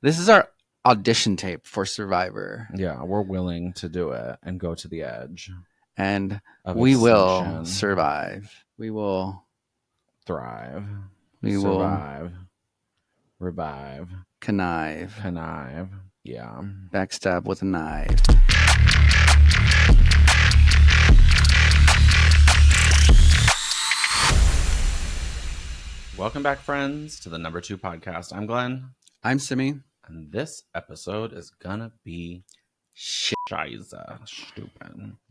This is our audition tape for Survivor. Yeah, we're willing to do it and go to the edge And of we will extinction. survive. We will Thrive. We survive. Revive. Connive. Yeah. Backstab with a knife. Welcome back, friends, to the number 2 podcast. I'm Glenn. I'm Simi. And this episode is gonna be stupid.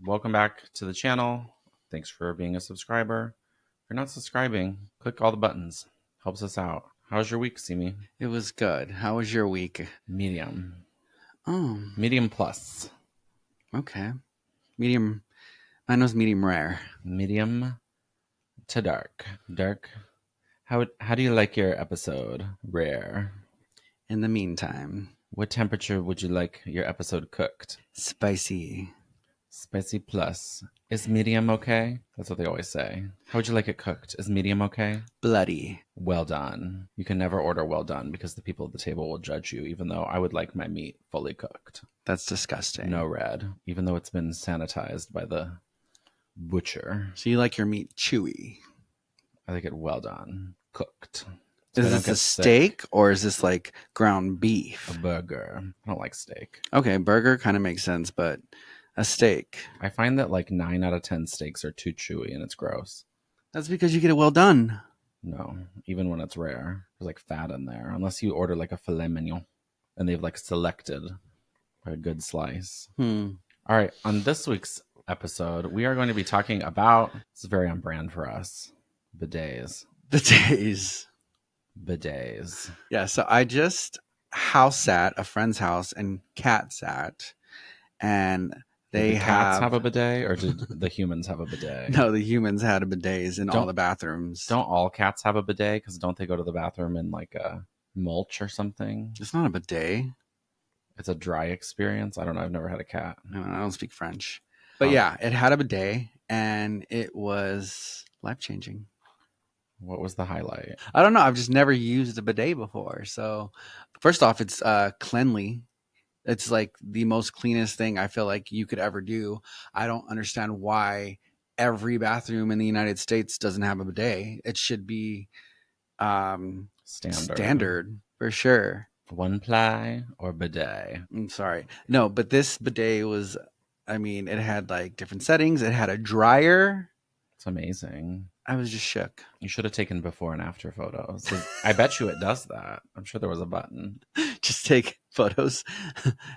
Welcome back to the channel. Thanks for being a subscriber. If you're not subscribing, click all the buttons. Helps us out. How's your week, Simi? It was good. How was your week? Medium. Oh. Medium plus. Okay. Medium. Mine was medium rare. Medium to dark. Dark. How do you like your episode? Rare. In the meantime. What temperature would you like your episode cooked? Spicy. Spicy plus. Is medium okay? That's what they always say. How would you like it cooked? Is medium okay? Bloody. Well done. You can never order well done because the people at the table will judge you, even though I would like my meat fully cooked. That's disgusting. No red, even though it's been sanitized by the butcher. So you like your meat chewy? I like it well done. Cooked. So is this a steak or is this like ground beef? A burger. I don't like steak. Okay, burger kind of makes sense, but a steak. I find that like 9 out of 10 steaks are too chewy and it's gross. That's because you get it well done. No, even when it's rare. There's like fat in there. Unless you order like a filet mignon and they've like selected a good slice. All right, on this week's episode, we are going to be talking about, it's very on brand for us, bidets. Bidets. Yeah, so I just house sat a friend's house and cat sat, and did the cats have a bidet, or did the humans have a bidet? No, the humans had a bidets in all the bathrooms. Don't all cats have a bidet? Because don't they go to the bathroom in like a mulch or something? It's not a bidet. It's a dry experience. I don't know. I've never had a cat. I don't speak French. But yeah, it had a bidet, and it was life-changing. What was the highlight? I don't know. I've just never used a bidet before. So first off, it's cleanly. It's like the most cleanest thing I feel like you could ever do. I don't understand why every bathroom in the United States doesn't have a bidet. It should be standard for sure. One ply or bidet? I'm sorry. No, but this bidet was, I mean, it had like different settings. It had a dryer. It's amazing. I was just shook. You should have taken before and after photos. I bet you it does that. I'm sure there was a button. Just take photos.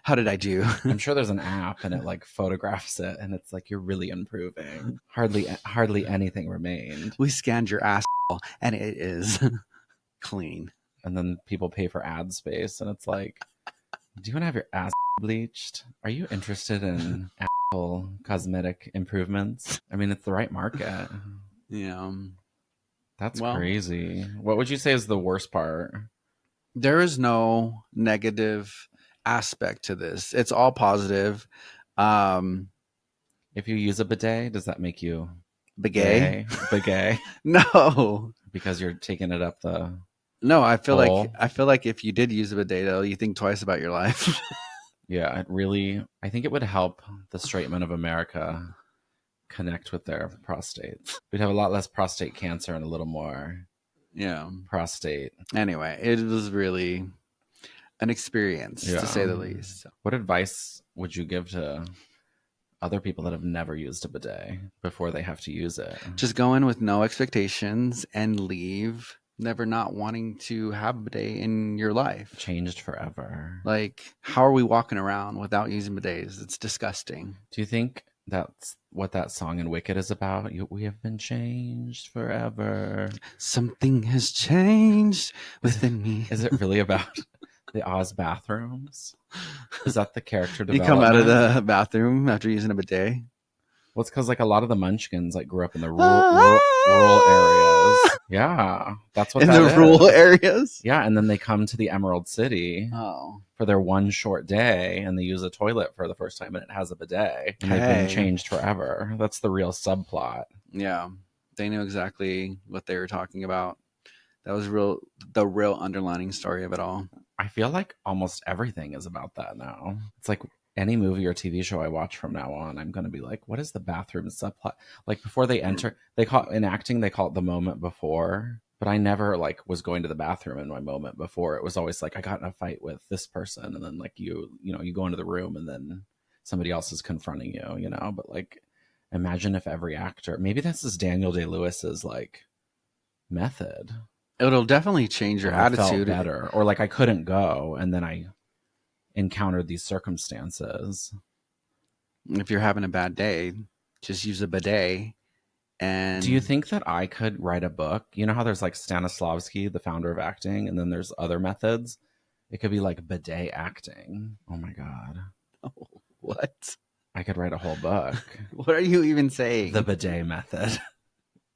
How did I do? I'm sure there's an app and it like photographs it and it's like, you're really improving. Hardly anything remained. We scanned your ass and it is clean. And then people pay for ad space and it's like, do you want to have your ass bleached? Are you interested in asshole cosmetic improvements? I mean, it's the right market. Yeah. That's crazy. What would you say is the worst part? There is no negative aspect to this. It's all positive. If you use a bidet, does that make you bidet? No. Because you're taking it up the No, I feel like if you did use a bidet though, you think twice about your life. Yeah, I think it would help the straight men of America connect with their prostates. We'd have a lot less prostate cancer and a little more prostate. Anyway, it was really an experience to say the least. What advice would you give to other people that have never used a bidet before they have to use it? Just go in with no expectations and leave never not wanting to have a bidet in your life. Changed forever. Like, how are we walking around without using bidets? It's disgusting. Do you think that's what that song in Wicked is about? We have been changed forever. Something has changed within me. Is it really about the Oz bathrooms? Is that the character development? You come out of the bathroom after using a bidet? Well, it's because like a lot of the Munchkins like grew up in the rural areas. Yeah, that's what. In the rural areas. Yeah, and then they come to the Emerald City for their one short day, and they use a toilet for the first time, and it has a bidet, and they've been changed forever. That's the real subplot. Yeah, they knew exactly what they were talking about. That was the real underlining story of it all. I feel like almost everything is about that now. It's like any movie or TV show I watch from now on, I'm going to be like, what is the bathroom subplot? Like before they enter, they call in acting, they call it the moment before. But I never like was going to the bathroom in my moment before. It was always like I got in a fight with this person, and then like you go into the room, and then somebody else is confronting you, you know. But like, imagine if every actor, maybe this is Daniel Day-Lewis's like method. It'll definitely change your I felt attitude. better, or like I couldn't go, and then I encountered these circumstances. If you're having a bad day, just use a bidet. And do you think that I could write a book? You know how there's like Stanislavski, the founder of acting, and then there's other methods? It could be like bidet acting. Oh my God. Oh, what? I could write a whole book. What are you even saying? The bidet method.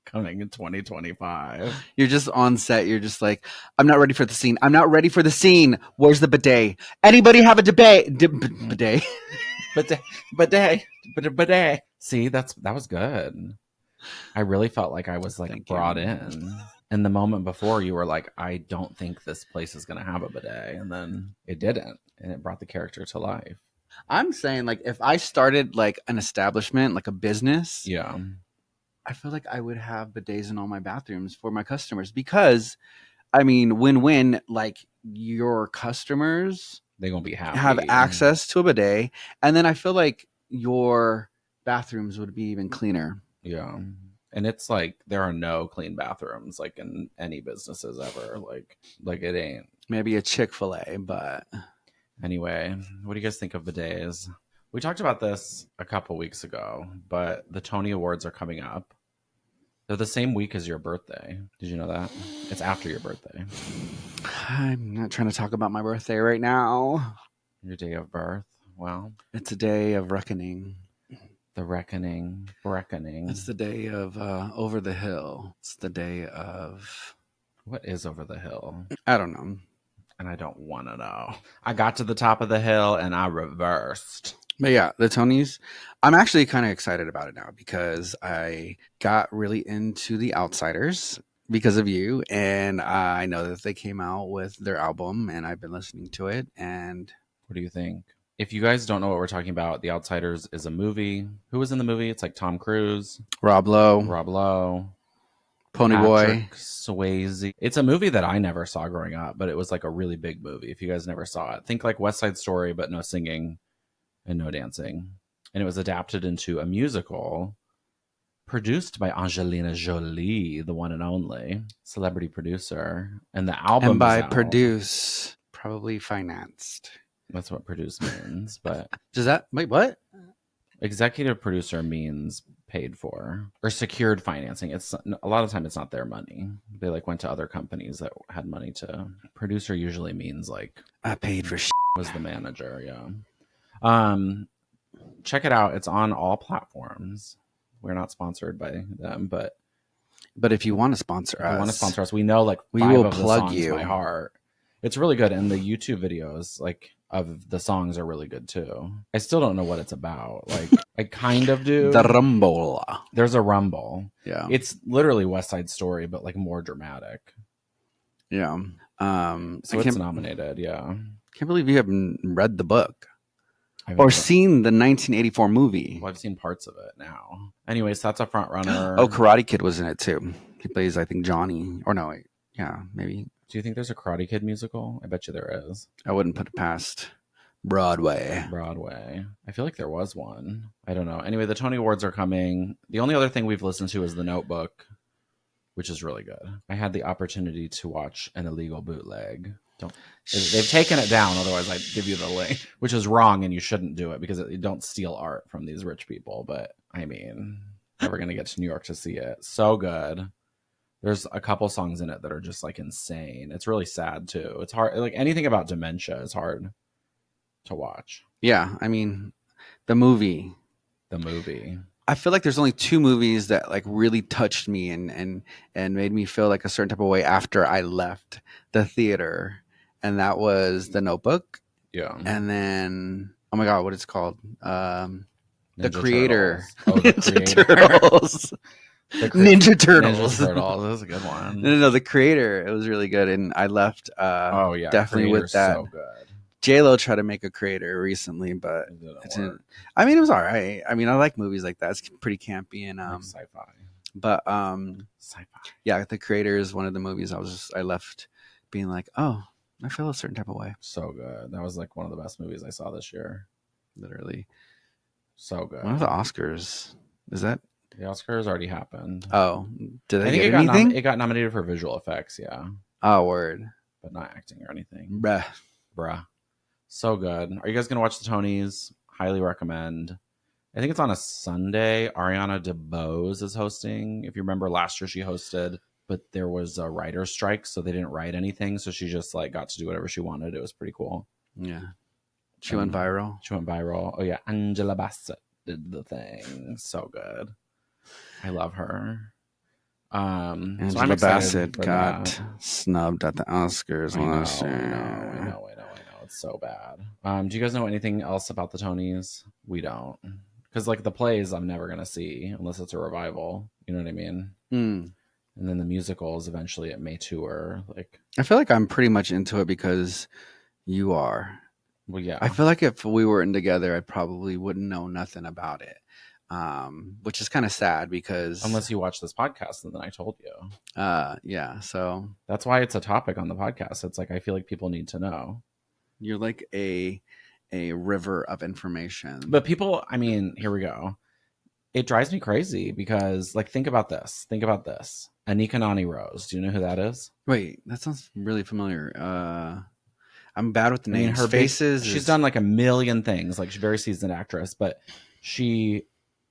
Coming in 2025. You're just on set. You're just like, I'm not ready for the scene. I'm not ready for the scene. Where's the bidet? Anybody have a debate? Bidet. Bidet. See, that was good. I really felt like I was like brought in. And the moment before, you were like, I don't think this place is going to have a bidet. And then it didn't. And it brought the character to life. I'm saying, like, if I started like an establishment, like a business, yeah, I feel like I would have bidets in all my bathrooms for my customers because, I mean, win-win. Like your customers, they're gonna be happy, have access to a bidet, and then I feel like your bathrooms would be even cleaner. Yeah, and it's like there are no clean bathrooms like in any businesses ever. Like it ain't. Maybe a Chick-fil-A, but anyway, what do you guys think of bidets? We talked about this a couple weeks ago, but the Tony Awards are coming up. They're the same week as your birthday. Did you know that? It's after your birthday. I'm not trying to talk about my birthday right now. Your day of birth? Well, it's a day of reckoning. The reckoning. It's the day of over the hill. It's the day of... What is over the hill? I don't know. And I don't want to know. I got to the top of the hill and I reversed. But yeah, the Tonys, I'm actually kind of excited about it now because I got really into The Outsiders because of you. And I know that they came out with their album and I've been listening to it. And what do you think? If you guys don't know what we're talking about, The Outsiders is a movie. Who was in the movie? It's like Tom Cruise, Rob Lowe, Patrick Swayze. It's a movie that I never saw growing up, but it was like a really big movie. If you guys never saw it, think like West Side Story, but no singing and no dancing. And it was adapted into a musical produced by Angelina Jolie, the one and only celebrity producer. And the album, and by produce, probably financed. That's what produce means. But does that wait? What? Executive producer means paid for or secured financing. It's a lot of time it's not their money. They like went to other companies that had money to. Producer usually means like I paid for was the manager. Yeah. Check it out. It's on all platforms. We're not sponsored by them, but if you want to sponsor us, we know like we will plug you by heart. It's really good, and the YouTube videos like of the songs are really good too. I still don't know what it's about. Like I kind of do. The rumble. There's a rumble. Yeah. It's literally West Side Story, but like more dramatic. Yeah. So it's nominated. Yeah. Can't believe you haven't read the book or seen the 1984 movie. Well, I've seen parts of it now. Anyways, that's a front runner. Oh, Karate Kid was in it too. He plays, I think, Johnny. Or no, wait. Yeah, maybe. Do you think there's a Karate Kid musical? I bet you there is. I wouldn't put it past Broadway. I feel like there was one. I don't know. Anyway, the Tony Awards are coming. The only other thing we've listened to is The Notebook, which is really good. I had the opportunity to watch an illegal bootleg. They've taken it down, otherwise I'd give you the link, which is wrong and you shouldn't do it because you don't steal art from these rich people. But I mean, never going to get to New York to see it. So good. There's a couple songs in it that are just like insane. It's really sad too. It's hard. Like anything about dementia is hard to watch. Yeah. I mean, the movie. I feel like there's only two movies that like really touched me and made me feel like a certain type of way after I left the theater. And that was The Notebook. Yeah. And then, oh my God, what is it called? The Ninja Creator. Turtles. Oh, the Creator. Turtles. Ninja Ninja Turtles. Turtles. That was a good one. No, the creator. It was really good, and I left. Oh yeah, Definitely with Creator's that. so good. J-Lo tried to make a creator recently, but It didn't it didn't. work. I mean, it was all right. I mean, I like movies like that. It's pretty campy and Like sci-fi. but Sci-fi. yeah, the creator is one of the movies I left being like, oh, I feel a certain type of way. So good. That was like one of the best movies I saw this year. Literally. So good. One of the Oscars. Is that the Oscars already happened? Oh, did they I think get it got anything? it got nominated for visual effects, yeah. Oh, word. But not acting or anything. Bruh. So good. Are you guys gonna watch the Tonys? Highly recommend. I think it's on a Sunday. Ariana DeBose is hosting. If you remember last year she hosted, but there was a writer's strike, so they didn't write anything. So she just like got to do whatever she wanted. It was pretty cool. Yeah. She went viral. She went viral. Oh yeah. Angela Bassett did the thing. So good. I love her. Angela Bassett got snubbed at the Oscars last year. I know. It's so bad. Do you guys know anything else about the Tonys? We don't. Because like the plays I'm never going to see unless it's a revival. You know what I mean? Mm. And then the musicals eventually it may tour. Like I feel like I'm pretty much into it because you are. Well, yeah. I feel like if we weren't together, I probably wouldn't know nothing about it. Which is kind of sad because unless you watch this podcast, and then I told you. Yeah. So that's why it's a topic on the podcast. It's like I feel like people need to know. You're like a river of information. But people, I mean, here we go. It drives me crazy because, like, think about this. Anika Nani Rose. Do you know who that is? Wait, that sounds really familiar. I'm bad with the names. Her faces. She's done like a million things. Like she's a very seasoned actress, but she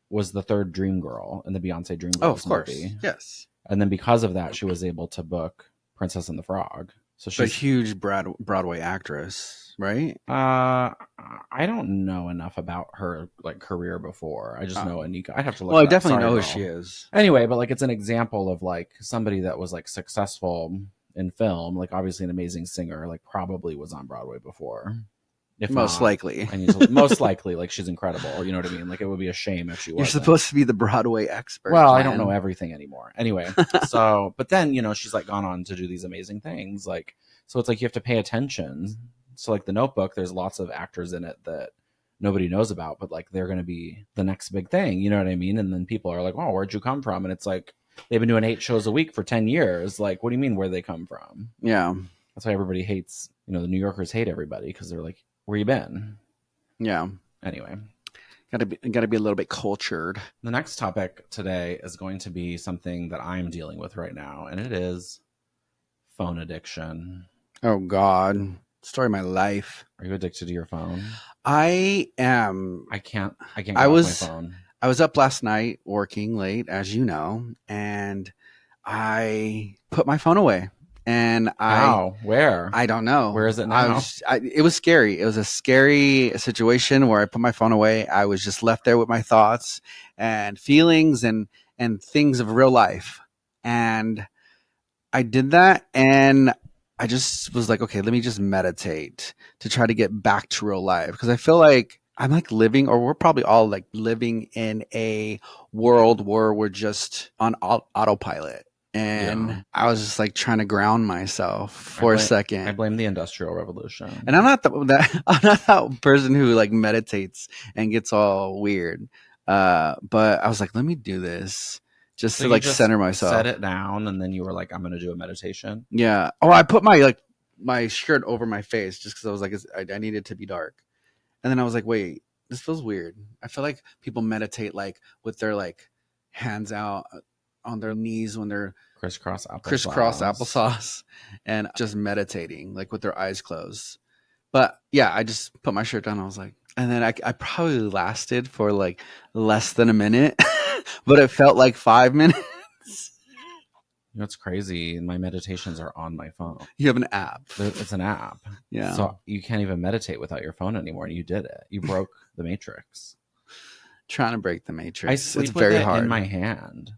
was the third Dream Girl in the Beyonce Dream Girls of course. movie. Yes. And then because of that, she was able to book Princess and the Frog. So she's a huge Broadway actress, right? I don't know enough about her like career before. I just know Anika. I have to look. Well, I definitely know who she is. Anyway, but like it's an example of like somebody that was like successful in film, like obviously an amazing singer, like probably was on Broadway before. If most likely, most likely, like she's incredible. You know what I mean? Like it would be a shame if she wasn't. You're supposed to be the Broadway expert. Well, I don't know everything anymore. Anyway, so but then she's like gone on to do these amazing things. Like so, it's like you have to pay attention. So like The Notebook, there's lots of actors in it that nobody knows about, but like they're going to be the next big thing. You know what I mean? And then people are like, "Oh, where'd you come from?" And it's like they've been doing 8 shows a week for 10 years. Like, what do you mean where they come from? Yeah, that's why everybody hates. The New Yorkers hate everybody because they're like, where you been? Yeah. Anyway, gotta be a little bit cultured. The next topic today is going to be something that I'm dealing with right now, and it is phone addiction. Oh God, story of my life. Are you addicted to your phone? I am. I can't get off my phone. I was up last night working late, as you know, and I put my phone away. And where? I don't know. Where is it now? It was scary. It was a scary situation where I put my phone away. I was just left there with my thoughts and feelings and things of real life. And I did that, and I just was like, okay, let me just meditate to try to get back to real life, because I feel like I'm like living, or we're probably all like living in a world where we're just on autopilot. And I was just like trying to ground myself for a second. I blame the Industrial Revolution. And I'm not that person who like meditates and gets all weird. But I was like, let me do this just to like center myself. Set it down, and then you were like, I'm going to do a meditation. Yeah. Oh, I put my shirt over my face just because I was like, I needed it to be dark. And then I was like, wait, this feels weird. I feel like people meditate like with their like hands out on their knees when they're crisscross applesauce and just meditating like with their eyes closed. But yeah, I just put my shirt down. I was like, and then I probably lasted for like less than a minute, but it felt like 5 minutes. It's crazy. My meditations are on my phone. You have an app. It's an app. Yeah. So you can't even meditate without your phone anymore. And you did it. You broke the matrix. Trying to break the matrix. I sleep it's very hard. in my hand.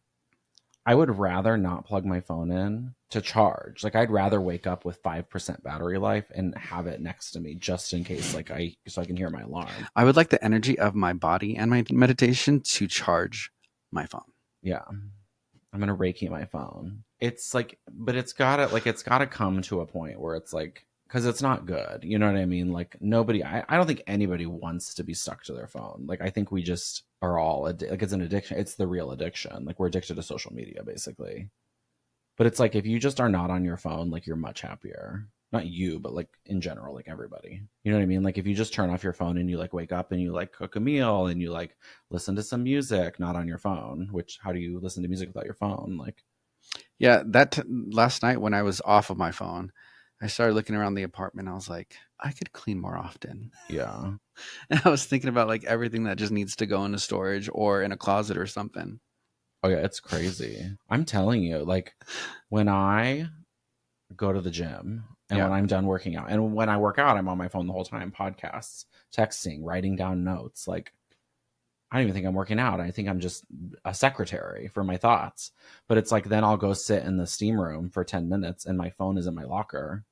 I would rather not plug my phone in to charge. Like I'd rather wake up with 5% battery life and have it next to me just in case, so I can hear my alarm. I would like the energy of my body and my meditation to charge my phone. Yeah. I'm gonna Reiki my phone. It's like, but it's gotta come to a point where it's like, because it's not good. You know what I mean? Like nobody, I don't think anybody wants to be stuck to their phone. Like I think we just are all like it's an addiction. It's the real addiction. Like we're addicted to social media basically. But it's like if you just are not on your phone, like you're much happier. Not you, but like in general, like everybody. You know what I mean? Like if you just turn off your phone and you like wake up and you like cook a meal and you like listen to some music, not on your phone, which how do you listen to music without your phone? Like, Yeah, last night when I was off of my phone, I started looking around the apartment. I was like, I could clean more often. yeah. And I was thinking about like everything that just needs to go into storage or in a closet or something. Oh yeah, it's crazy. I'm telling you, like when I go to the gym and when Yeah. I'm done working out and when I work out, I'm on my phone the whole time, podcasts, texting, writing down notes. Like I don't even think I'm working out. I think I'm just a secretary for my thoughts. But it's like then I'll go sit in the steam room for 10 minutes and my phone is in my locker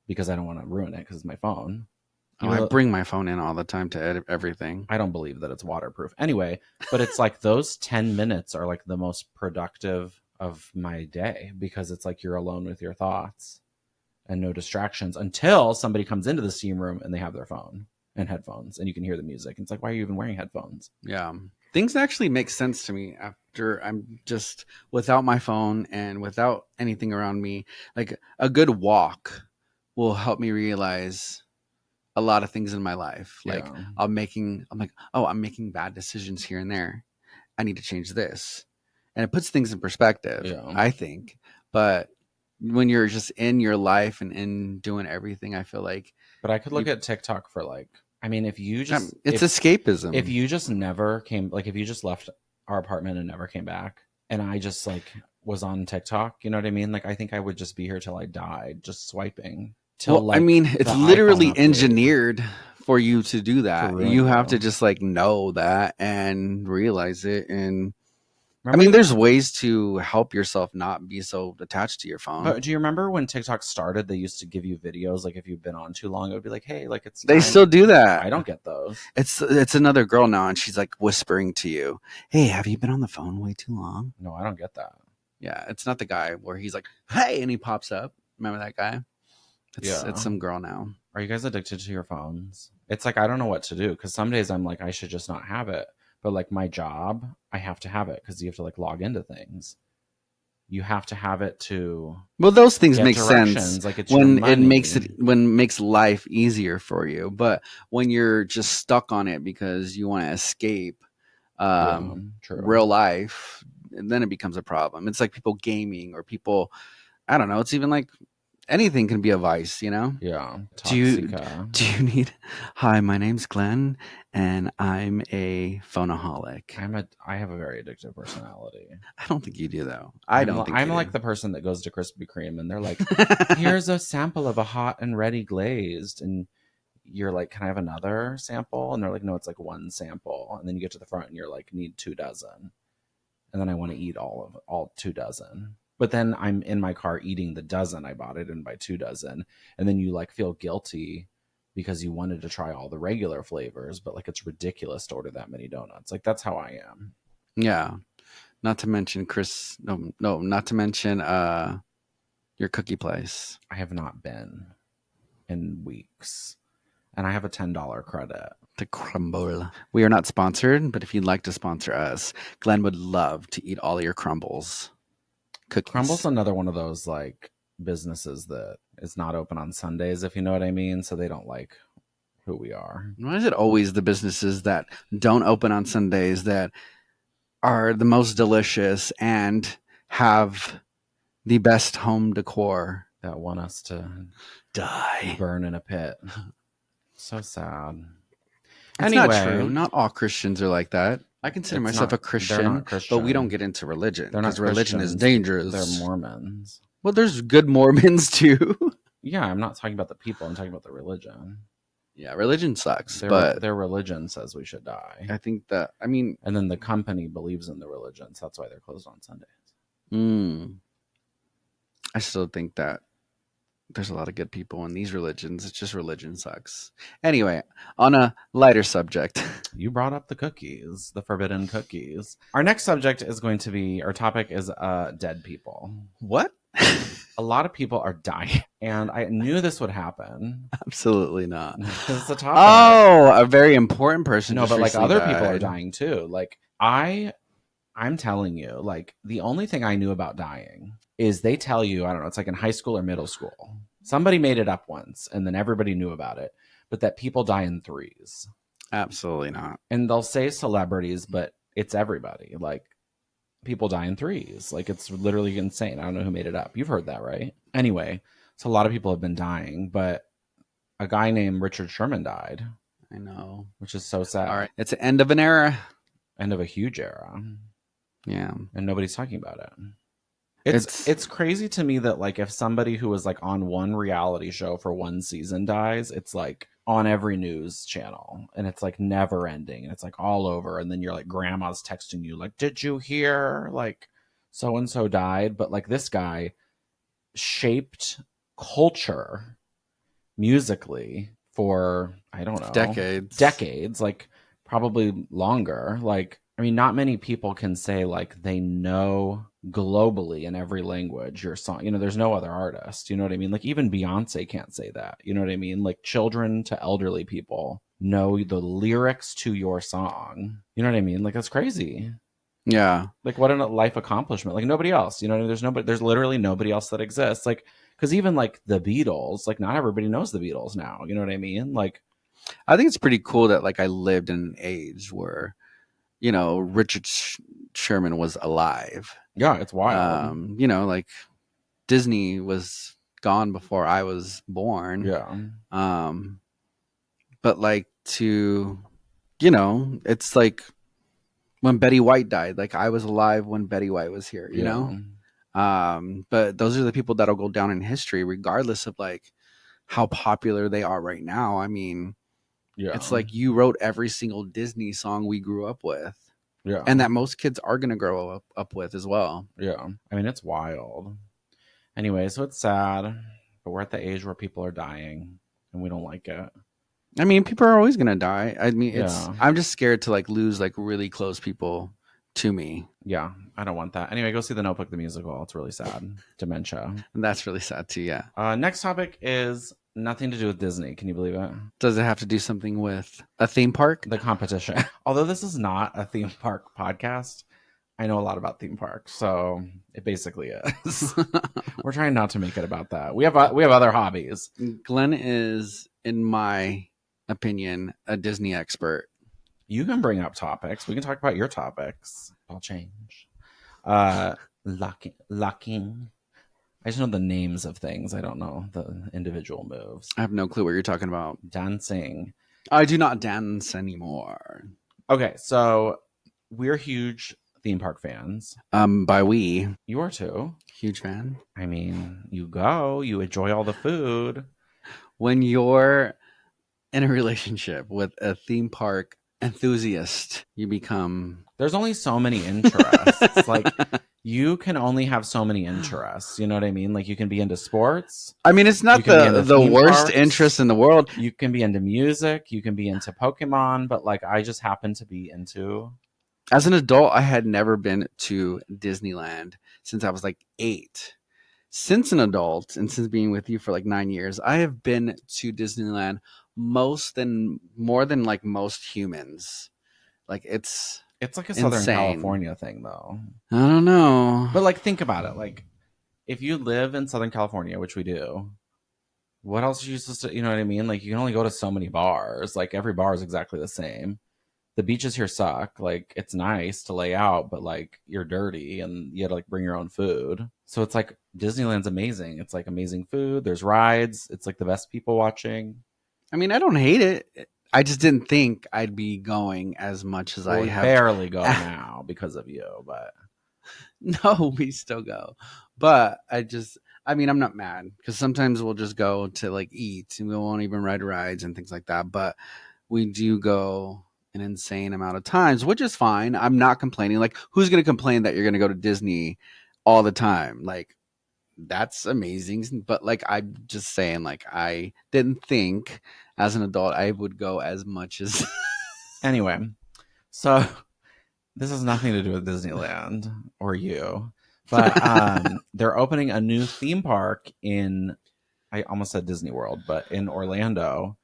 because I don't want to ruin it because it's my phone. Oh, Even I though bring my phone in all the time to edit everything. I don't believe that it's waterproof. Anyway, but it's like those 10 minutes are like the most productive of my day because it's like you're alone with your thoughts and no distractions until somebody comes into the steam room and they have their phone and headphones and you can hear the music. And it's like, why are you even wearing headphones? Yeah. Things actually make sense to me after I'm just without my phone and without anything around me. Like a good walk will help me realize a lot of things in my life. Like Yeah. I'm like, oh, I'm making bad decisions here and there. I need to change this. And it puts things in perspective, Yeah. I think. But when you're just in your life and in doing everything, I feel like But I could look you at TikTok for like, I mean, it's if escapism. you just never came, like if you just left our apartment and never came back, and I just like was on TikTok, you know what I mean? Like I think I would just be here till I died, just swiping till Well, I like mean, the it's iPhone literally update engineered for you to do to that. ruin You have to you. just like know that and realize it. And I Remember mean, the there's ways to help yourself not be so attached to your phone. But do you remember when TikTok started? They used to give you videos like if you've been on too long, it would be like, hey, like it's They still time. do I that. don't get those. It's another girl now, and she's like whispering to you, "Hey, have you been on the phone way too long?" No, I don't get that. Yeah, it's not the guy where he's like, "Hey," and he pops up. Remember that guy? It's Yeah. some girl now. Are you guys addicted to your phones? It's like I don't know what to do because some days I'm like I should just not have it, but like my job, I have to have it because you have to like log into things. You have to have it to Well, those things get make sense directions. Like it's your money. when it makes life easier for you. But when you're just stuck on it because you want to escape Yeah, true. real life, then it becomes a problem. It's like people gaming or people. I don't know. It's even like anything can be a vice. You know. Yeah, Do you toxica. do you need? Hi, my name's Glenn, and I'm a phoneaholic. I have a very addictive personality. I don't think you do though. I don't think I'm you like do. the person that goes to Krispy Kreme and they're like, "Here's a sample of a hot and ready glazed," and you're like, "Can I have another sample?" And they're like, "No, it's like one sample." And then you get to the front and you're like, "Need 2 dozen," and then I want to eat all 2 dozen. But then I'm in my car eating the dozen I bought it in by 2 dozen, and then you like feel guilty because you wanted to try all the regular flavors, but like it's ridiculous to order that many donuts. Like that's how I am. Yeah. Not to mention Chris. No, no. Not to mention your cookie place. I have not been in weeks, and I have a $10 credit. The crumble. We are not sponsored, but if you'd like to sponsor us, Glenn would love to eat all your crumbles, Crumble's cookies. another one of those like businesses that is not open on Sundays, if you know what I mean. So they don't like who we are. Why is it always the businesses that don't open on Sundays that are the most delicious and have the best home decor? That want us to Die. burn in a pit. So sad. It's not true. Anyway, Not all Christians are like that. I consider it's myself a not, they're Christian, not but we don't Christian. get into religion They're not because religion is Christians. They're dangerous. Mormons. Well, there's good Mormons too. Yeah, I'm not talking about the people. I'm talking about the religion. Yeah, religion sucks, but Their religion says we should die. I think that I mean, And then the company believes in the religion, so that's why they're closed on Sundays. mm, I still think that there's a lot of good people in these religions. It's just religion sucks. Anyway, on a lighter subject. You brought up the cookies, the forbidden cookies. Our next subject is going to be, our topic is dead people. What? A lot of people are dying, and I knew this would happen. Absolutely not. Because it's a topic. Oh, a very important person. No, but like other people are dying too. Like I'm telling you, like the only thing I knew about dying is they tell you, I don't know, it's like in high school or middle school. Somebody made it up once and then everybody knew about it, but that people die in threes. Absolutely not. And they'll say celebrities, but it's everybody. Like people die in threes. Like it's literally insane. I don't know who made it up. You've heard that, right? Anyway, so a lot of people have been dying, but a guy named Richard Sherman died. I know. Which is so sad. All right. It's the end of an era. End of a huge era. Yeah. And nobody's talking about it. It's crazy to me that like if somebody who was like on one reality show for one season dies, it's like on every news channel and it's like never ending and it's like all over, and then you're like grandma's texting you like, did you hear like so and so died? But like this guy shaped culture musically for I don't know, decades, like probably longer. Like I mean, not many people can say like they know globally in every language your song. You know, there's no other artist. You know what I mean? Like even Beyonce can't say that. You know what I mean? Like children to elderly people know the lyrics to your song. You know what I mean? Like that's crazy. Yeah. Like what a life accomplishment. Like nobody else. You know what I mean? There's literally nobody else that exists. Like because even like the Beatles, like not everybody knows the Beatles now. You know what I mean? Like I think it's pretty cool that like I lived in an age where you know, Richard Sherman was alive. Yeah, it's wild. You know, like Disney was gone before I was born. Yeah. But like to, you know, it's like when Betty White died. Like I was alive when Betty White was here. You know. But those are the people that'll go down in history, regardless of like how popular they are right now. I mean, yeah. It's like you wrote every single Disney song we grew up with. Yeah. And that most kids are going to grow up with as well. Yeah. I mean, it's wild. Anyway, so it's sad, but we're at the age where people are dying and we don't like it. I mean, people are always going to die. I mean, I'm just scared to like lose like really close people to me. Yeah. I don't want that. Anyway, go see The Notebook, the musical. It's really sad. Dementia. And that's really sad too. Yeah. Next topic is nothing to do with Disney. Can you believe it? Does it have to do something with a theme park? The competition. Although this is not a theme park podcast, I know a lot about theme parks, so it basically is. We're trying not to make it about that. We have other hobbies. Glenn is, in my opinion, a Disney expert. You can bring up topics. We can talk about your topics. I'll change. Locking. I just know the names of things. I don't know the individual moves. I have no clue what you're talking about. Dancing. I do not dance anymore. Okay, so we're huge theme park fans. By we. You are too. Huge fan. I mean, you go, you enjoy all the food. When you're in a relationship with a theme park enthusiast, you become... There's only so many interests. Like... You can only have so many interests. You know what I mean? Like you can be into sports. I mean, it's not the worst interest in the world. You can be into music. You can be into Pokemon. But like I just happen to be into... As an adult, I had never been to Disneyland since I was like 8. Since an adult and since being with you for like 9 years, I have been to Disneyland more than like most humans. Like it's like a Southern California thing, though. I don't know. But, like, think about it. Like, if you live in Southern California, which we do, what else are you supposed to... You know what I mean? Like, you can only go to so many bars. Like, every bar is exactly the same. The beaches here suck. Like, it's nice to lay out, but, like, you're dirty and you had to, like, bring your own food. So it's like, Disneyland's amazing. It's, like, amazing food. There's rides. It's, like, the best people watching. I mean, I don't hate it. I just didn't think I'd be going as much as I have. Barely go now because of you, but no, we still go. But I mean, I'm not mad because sometimes we'll just go to like eat and we won't even ride rides and things like that. But we do go an insane amount of times, which is fine. I'm not complaining. Like, who's going to complain that you're going to go to Disney all the time? Like, that's amazing. But like, I'm just saying, like, I didn't think as an adult I would go as much as. Anyway, so this has nothing to do with Disneyland or you, but they're opening a new theme park in, I almost said Disney World, but in Orlando.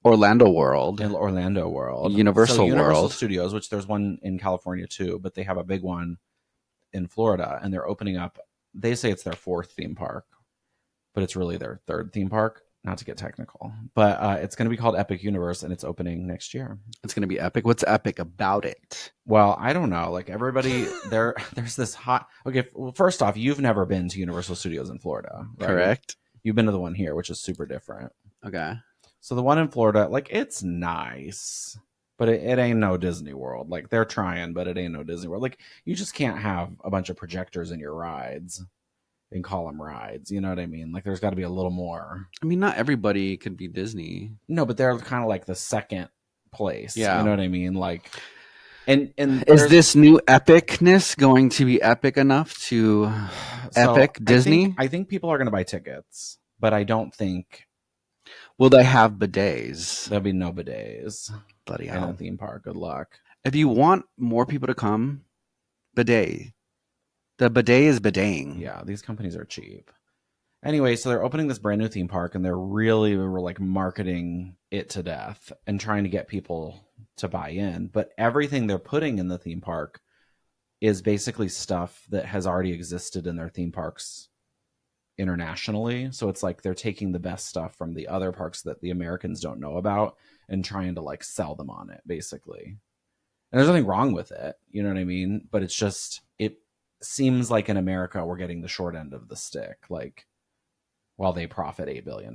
Orlando World, In Orlando World. So Universal Universal World. Studios, which there's one in California too, but they have a big one in Florida, and they're opening up. They say it's their fourth theme park, but it's really their third theme park. Not to get technical, but it's going to be called Epic Universe, and it's opening next year. It's gonna be epic. What's epic about it? Well, I don't know. Like everybody, there's this hot. Okay, well, first off, you've never been to Universal Studios in Florida, right? Correct. You've been to the one here, which is super different. Okay. So the one in Florida, like it's nice, but it ain't no Disney World. Like they're trying, but it ain't no Disney World. Like you just can't have a bunch of projectors in your rides and call them rides. You know what I mean? Like there's got to be a little more. I mean, not everybody could be Disney. No, but they're kind of like the second place. Yeah. You know what I mean? Like, and is this new epicness going to be epic enough to epic Disney? I think people are going to buy tickets, but I don't think. Will they have bidets? There'll be no bidets. Bloody in hell. a theme park. Good luck. If you want more people to come, bidet. The bidet is bideting. Yeah, these companies are cheap. Anyway, so they're opening this brand new theme park, and they're really were like marketing it to death and trying to get people to buy in. But everything they're putting in the theme park is basically stuff that has already existed in their theme parks internationally. So it's like they're taking the best stuff from the other parks that the Americans don't know about and trying to like sell them on it, basically. And there's nothing wrong with it, you know what I mean? But it's just, it seems like in America we're getting the short end of the stick, like while they profit $8 billion.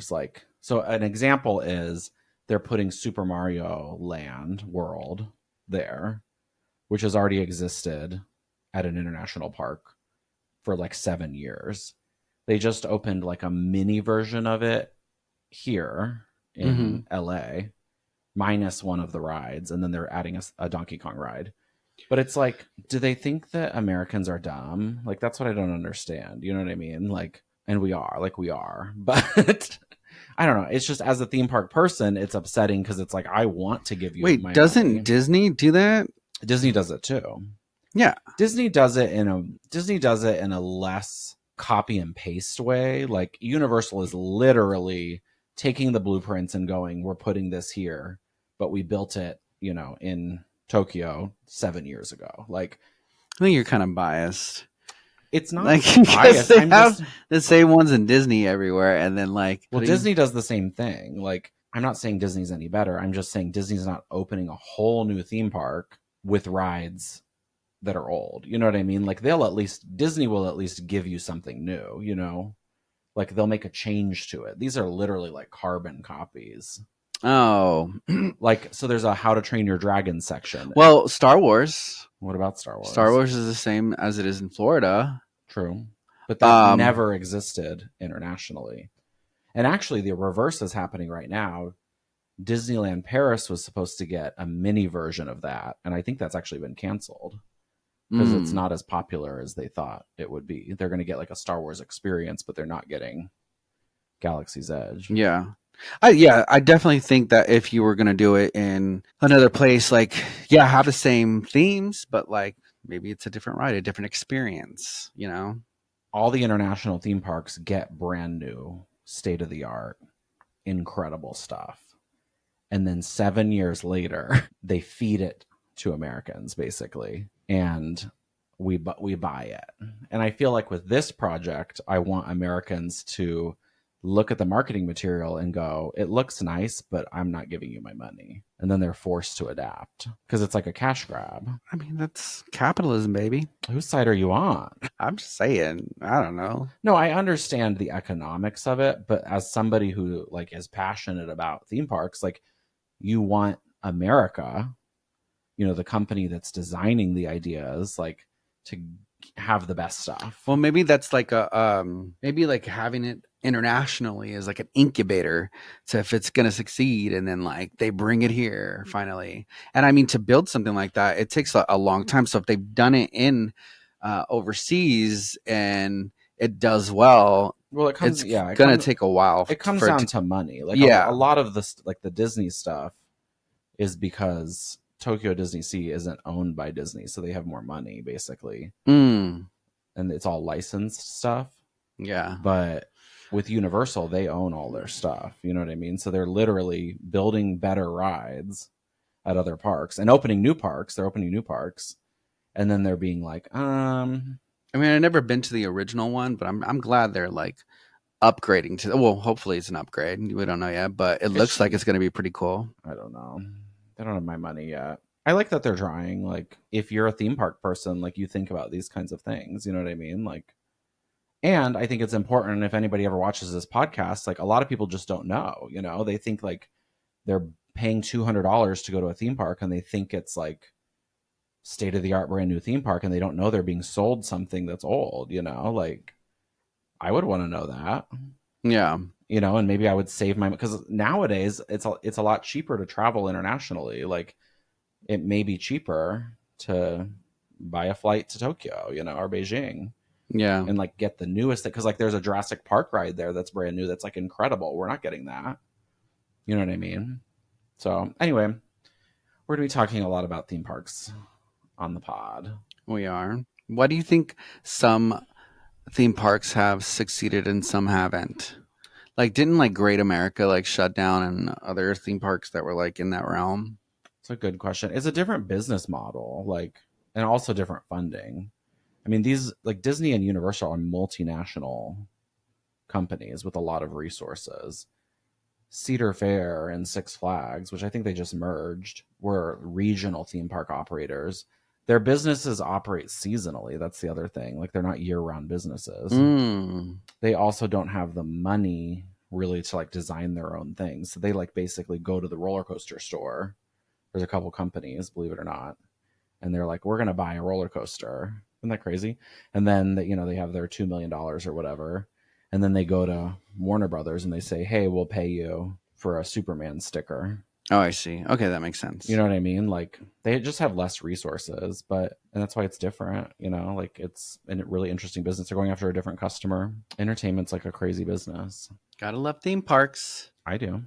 Like, so an example is they're putting Super Mario Land World there, which has already existed at an international park for like 7 years. They just opened like a mini version of it here in LA, minus one of the rides, and then they're adding a Donkey Kong ride. But it's like, do they think that Americans are dumb? Like, that's what I don't understand. You know what I mean? Like, and we are. But I don't know. It's just, as a theme park person, it's upsetting because it's like, I want to give you Wait, my doesn't money. Disney do that? Disney does it too. Yeah. Disney does it in a less copy and paste way. Like Universal is literally taking the blueprints and going, we're putting this here, but we built it, you know, in Tokyo 7 years ago. Like, I think you're kind of biased. It's not like biased. They have the same ones in Disney everywhere, and then like, well, Disney does the same thing. Like, I'm not saying Disney's any better. I'm just saying Disney's not opening a whole new theme park with rides that are old. You know what I mean? Like, Disney will at least give you something new, you know? Like, they'll make a change to it. These are literally like carbon copies. Oh. Like, so there's a How to Train Your Dragon section. Well, Star Wars. What about Star Wars? Star Wars is the same as it is in Florida. True. But that never existed internationally. And actually, the reverse is happening right now. Disneyland Paris was supposed to get a mini version of that, and I think that's actually been canceled because it's not as popular as they thought it would be. They're going to get like a Star Wars experience, but they're not getting Galaxy's Edge. Yeah. I definitely think that if you were going to do it in another place, like, yeah, have the same themes, but like maybe it's a different ride, a different experience, you know? All the international theme parks get brand new, state-of-the-art, incredible stuff. And then 7 years later, they feed it to Americans, basically. And we buy it. And I feel like with this project, I want Americans to look at the marketing material and go, it looks nice, but I'm not giving you my money. And then they're forced to adapt because it's like a cash grab. I mean, that's capitalism, baby. Whose side are you on? I'm just saying. I don't know. No, I understand the economics of it, but as somebody who like is passionate about theme parks, like, you want America, you know, the company that's designing the ideas, like, to have the best stuff. Well, maybe that's like maybe like having it internationally is like an incubator to if it's going to succeed, and then like they bring it here finally. And I mean, to build something like that, it takes a long time. So if they've done it in overseas and it does well, Well, it comes, it's yeah, gonna take a while it comes for it down to. to money. Like a Yeah. lot of this, like the Disney stuff, is because Tokyo Disney Sea isn't owned by Disney, so they have more money basically, Mm, and it's all licensed stuff. yeah. But with Universal, they own all their stuff. You know what I mean? So they're literally building better rides at other parks and opening new parks. They're opening new parks, and then they're being like, I mean, I've never been to the original one, but I'm glad they're like upgrading to. Well, hopefully it's an upgrade. We don't know yet, but it looks like it's gonna be pretty cool. I don't know. They don't have my money yet. I like that they're trying. Like, if you're a theme park person, like you think about these kinds of things. You know what I mean? Like, and I think it's important if anybody ever watches this podcast, like a lot of people just don't know, you know, they think like they're paying $200 to go to a theme park and they think it's like state of the art brand new theme park and they don't know they're being sold something that's old, you know, like I would want to know that, Yeah. you know, and maybe I would save my, because nowadays it's a lot cheaper to travel internationally. Like it may be cheaper to buy a flight to Tokyo, you know, or Beijing Yeah. and like get the newest, because like there's a Jurassic Park ride there that's brand new that's like incredible. We're not getting that. You know what I mean? So anyway, we're gonna be talking a lot about theme parks on the pod. We are. What do you think some theme parks have succeeded and some haven't? Like, didn't like Great America like shut down and other theme parks that were like in that realm? It's a good question. It's a different business model, like, and also different funding. I mean, these like Disney and Universal are multinational companies with a lot of resources. Cedar Fair and Six Flags, which I think they just merged, were regional theme park operators. Their businesses operate seasonally. That's the other thing. Like they're not year-round businesses. Mm. They also don't have the money really to like design their own things. So they like basically go to the roller coaster store. There's a couple companies, believe it or not, and they're like, we're going to buy a roller coaster. Isn't that crazy? And then they, you know, they have their $2 million or whatever, and then they go to Warner Brothers and they say, hey, we'll pay you for a Superman sticker. Oh, I see. Okay, that makes sense. You know what I mean? Like they just have less resources, but and that's why it's different. You know, like it's a really interesting business. They're going after a different customer. Entertainment's like a crazy business. Gotta love theme parks. I do.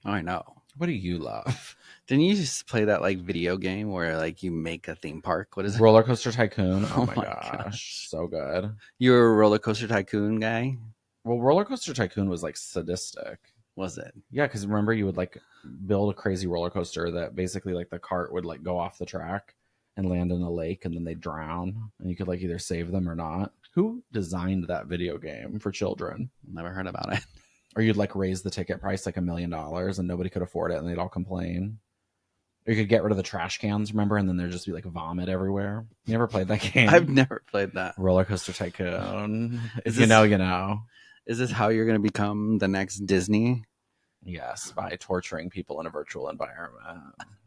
Oh, I know. What do you love? Didn't you just play that like video game where like you make a theme park? What is it? Roller Coaster Tycoon. Oh, Oh my my gosh. So good. You're a roller coaster tycoon guy? Well, Roller Coaster Tycoon was like sadistic. Was it? Yeah, because remember you would like build a crazy roller coaster that basically like the cart would like go off the track and land in a lake and then they drown and you could like either save them or not. Who designed that video game for children? Never heard about it. Or you'd like raise the ticket price like $1 million and nobody could afford it and they'd all complain. Or you could get rid of the trash cans, remember? And then there'd just be like vomit everywhere. You never played that game? I've never played that. Roller Coaster Tycoon. Is If this, you know. Is this how you're going to become the next Disney? Yes, by torturing people in a virtual environment.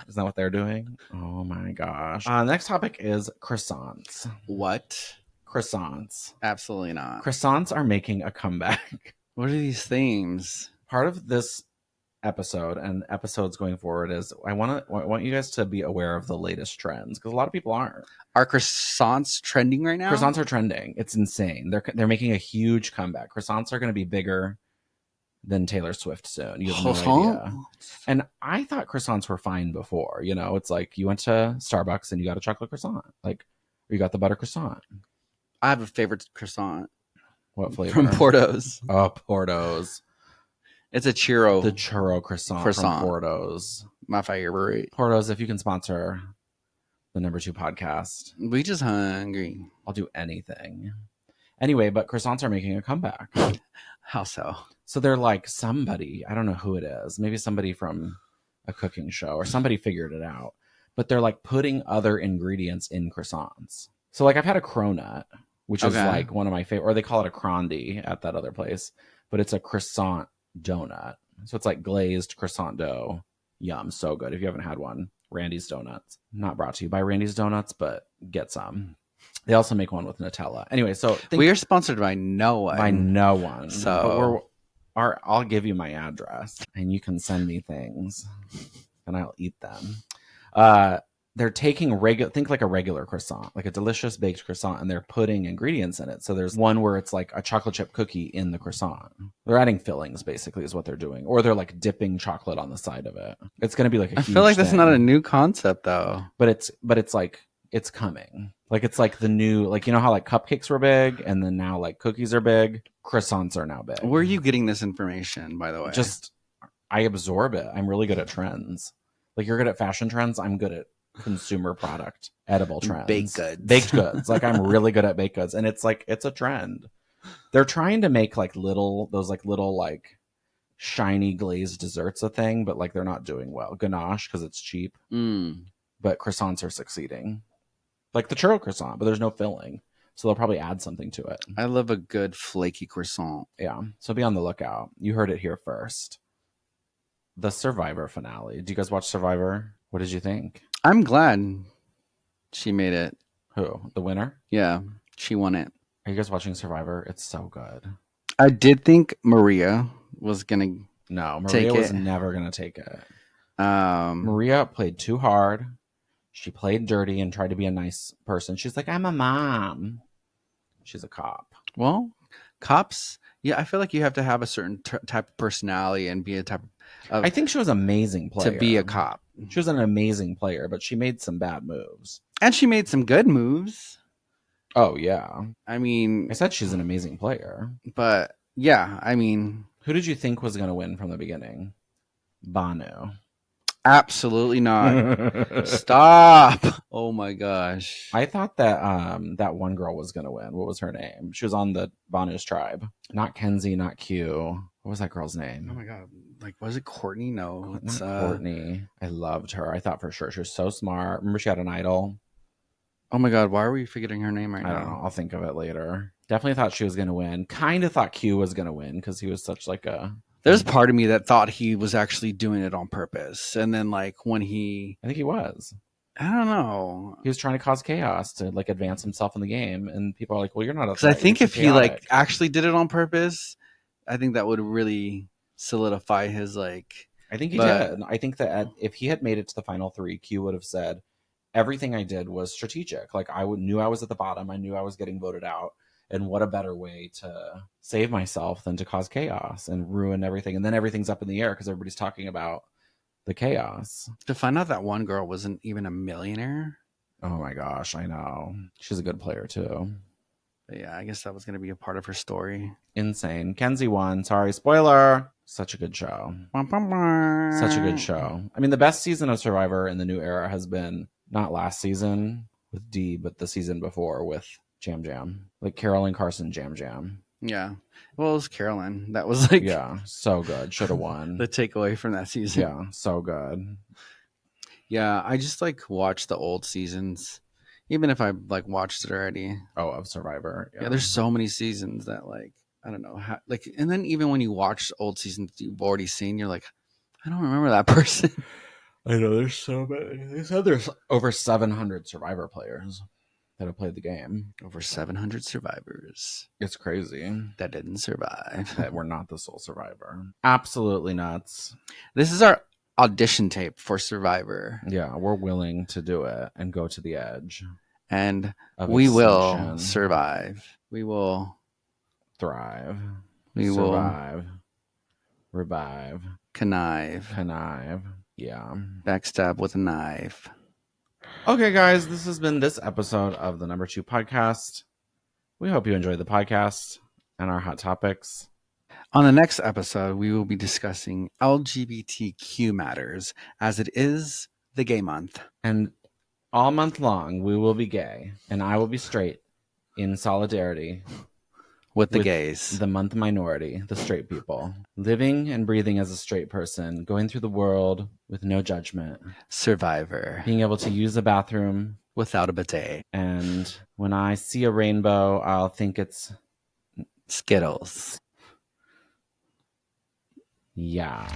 Isn't that what they're doing? Oh my gosh. Next topic is croissants. What? Croissants. Absolutely not. Croissants are making a comeback. What are these themes? Part of this episode and episodes going forward is I want you guys to be aware of the latest trends because a lot of people aren't. Are croissants trending right now? Croissants are trending. It's insane. They're making a huge comeback. Croissants are going to be bigger than Taylor Swift soon. You have no idea. And I thought croissants were fine before. You know, it's like you went to Starbucks and you got a chocolate croissant, like, or you got the butter croissant. I have a favorite croissant. What flavor? From Porto's. Oh, Porto's. It's a churro. The churro croissant from Porto's. My favorite. Porto's, if you can sponsor the number 2 podcast. We just hungry. I'll do anything. Anyway, but croissants are making a comeback. How so? So they're like somebody, I don't know who it is, maybe somebody from a cooking show or somebody figured it out, but they're like putting other ingredients in croissants. So like I've had a cronut, which is like one of my favorite, or they call it a crondy at that other place, but it's a croissant donut. So it's like glazed croissant dough. Yum, so good. If you haven't had one, Randy's Donuts. Not brought to you by Randy's Donuts, but get some. They also make one with Nutella. Anyway, so we are sponsored by no one. By no one. So I'll give you my address and you can send me things and I'll eat them. they're taking think like a regular croissant, like a delicious baked croissant, and they're putting ingredients in it. So there's one where it's like a chocolate chip cookie in the croissant. They're adding fillings, basically, is what they're doing, or they're like dipping chocolate on the side of it. It's going to be like a I huge feel like that's thing. not a new concept though. But it's like it's coming. Like it's like the new, like, you know how like cupcakes were big and then now like cookies are big, croissants are now big. Where are you getting this information, by the way? Just I absorb it. I'm really good at trends. Like you're good at fashion trends, I'm good at consumer product, edible trends, baked goods. Like I'm really good at baked goods, and it's like it's a trend. They're trying to make like little shiny glazed desserts a thing, but like they're not doing well. Ganache because it's cheap, but croissants are succeeding. Like the churro croissant, but there's no filling, so they'll probably add something to it. I love a good flaky croissant. Yeah, so be on the lookout. You heard it here first. The Survivor finale. Do you guys watch Survivor? What did you think? I'm glad she made it. Who? The winner? Yeah, she won it. Are you guys watching Survivor? It's so good. I did think Maria was gonna. No, Maria was never gonna take it. Maria played too hard. She played dirty and tried to be a nice person. She's like, I'm a mom. She's a cop. Well, cops. Yeah, I feel like you have to have a certain type of personality and be a type of. I think she was an amazing player to be a cop. She was an amazing player, but she made some bad moves. And she made some good moves. Oh, yeah. I mean, I said she's an amazing player. But yeah, I mean, who did you think was going to win from the beginning? Banu. Absolutely not. Stop. Oh my gosh. I thought that that one girl was going to win. What was her name? She was on the Banu's tribe. Not Kenzie, not Q. What was that girl's name? Oh my god. Like, was it Courtney? No. It's not Courtney. I loved her. I thought for sure she was so smart. Remember she had an idol? Oh my god, why are we forgetting her name right now? I don't know. I'll think of it later. Definitely thought she was going to win. Kind of thought Q was going to win because he was such like a... There's part of me that thought he was actually doing it on purpose. And then like when he... I think he was. I don't know. He was trying to cause chaos to like advance himself in the game. And people are like, well, you're not a... Because I think if he like actually did it on purpose, I think that would really solidify his like... I think he did. I think that if he had made it to the final three, Q would have said, everything I did was strategic. Like knew I was at the bottom. I knew I was getting voted out. And what a better way to save myself than to cause chaos and ruin everything. And then everything's up in the air because everybody's talking about the chaos. To find out that one girl wasn't even a millionaire. Oh my gosh, I know. She's a good player too. But yeah, I guess that was going to be a part of her story. Insane. Kenzie won. Sorry, spoiler. Such a good show. Such a good show. I mean, the best season of Survivor in the new era has been not last season with D, but the season before with Jam Jam. Like Carolyn Carson Jam Jam. Yeah. Well, it was Carolyn. That was like... Yeah, so good. Should have won. The takeaway from that season. Yeah, so good. Yeah, I just like watched the old seasons. Even if I like watched it already. Oh, of Survivor. Yeah, there's so many seasons that like, I don't know. How, like, and then even when you watch old seasons you've already seen, you're like, I don't remember that person. I know, there's so many. They said there's over 700 Survivor players that have played the game. Over 700 survivors. It's crazy. That didn't survive. That we're not the sole survivor. Absolutely nuts. This is our audition tape for Survivor. Yeah, we're willing to do it and go to the edge. And we will survive. We will thrive. We survive. Revive. Connive. Yeah. Backstab with a knife. Okay, guys, this has been this episode of the Number 2 podcast. We hope you enjoyed the podcast and our hot topics. On the next episode, we will be discussing LGBTQ matters, as it is the gay month. And all month long, we will be gay, and I will be straight in solidarity with the gays, the month minority, the straight people, living and breathing as a straight person, going through the world with no judgment. Survivor. Being able to use a bathroom without a bidet. And when I see a rainbow, I'll think it's Skittles. Yeah.